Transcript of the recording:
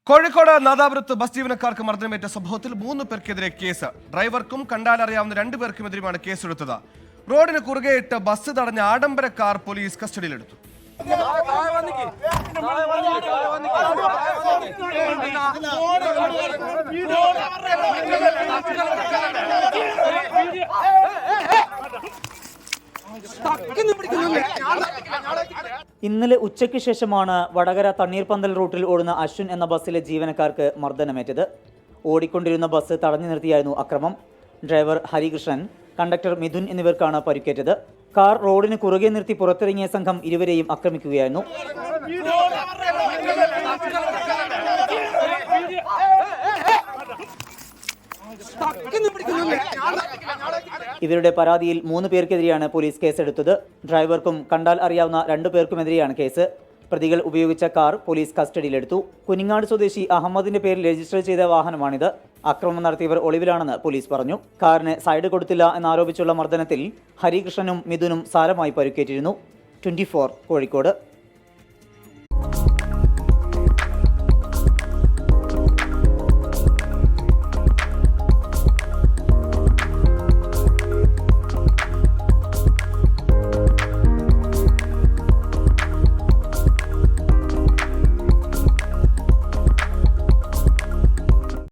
Kozhikode നാദാപുരത്ത് bus ജീവനക്കാർക്ക് മർദ്ദനമേറ്റ സംഭവത്തിൽ 3 പേർക്കെതിരെ കേസ്. ഡ്രൈവർക്കും കണ്ടാലറിയാവുന്ന 2 പേർക്കുമെതിരെയാണ് കേസെടുത്തത്. റോഡിന് കുറുകെയിട്ട് ബസ് തടഞ്ഞ ആഡംബര കാർ പോലീസ് കസ്റ്റഡിയിലെടുത്തു. ഇന്നലെ ഉച്ചയ്ക്ക് ശേഷമാണ് വടകര തണ്ണീർപന്തൽ റൂട്ടിൽ ഓടുന്ന അശ്വിൻ എന്ന ബസ്സിലെ ജീവനക്കാർക്ക് മർദ്ദനമേറ്റത്. ഓടിക്കൊണ്ടിരുന്ന ബസ് തടഞ്ഞു നിർത്തിയായിരുന്നു അക്രമം. ഡ്രൈവർ ഹരികൃഷ്ണൻ, കണ്ടക്ടർ മിഥുൻ എന്നിവർക്കാണ് പരിക്കേറ്റത്. കാർ റോഡിന് കുറുകെ നിർത്തി പുറത്തിറങ്ങിയ സംഘം ഇരുവരെയും ആക്രമിക്കുകയായിരുന്നു. ഇവരുടെ പരാതിയിൽ 3 പേർക്കെതിരെയാണ് പോലീസ് കേസെടുത്തത്. ഡ്രൈവർക്കും കണ്ടാൽ അറിയാവുന്ന 2 പേർക്കുമെതിരെയാണ് കേസ്. പ്രതികൾ ഉപയോഗിച്ച കാർ പോലീസ് കസ്റ്റഡിയിലെടുത്തു. കുനിങ്ങാട് സ്വദേശി അഹമ്മദിന്റെ പേരിൽ രജിസ്റ്റർ ചെയ്ത വാഹനമാണിത്. അക്രമം നടത്തിയവർ ഒളിവിലാണെന്ന് പോലീസ് പറഞ്ഞു. കാറിന് സൈഡ് കൊടുത്തില്ല എന്നാരോപിച്ചുള്ള മർദ്ദനത്തിൽ ഹരികൃഷ്ണനും മിഥുനും സാരമായി പരിക്കേറ്റിരുന്നു. 24 കോഴിക്കോട്.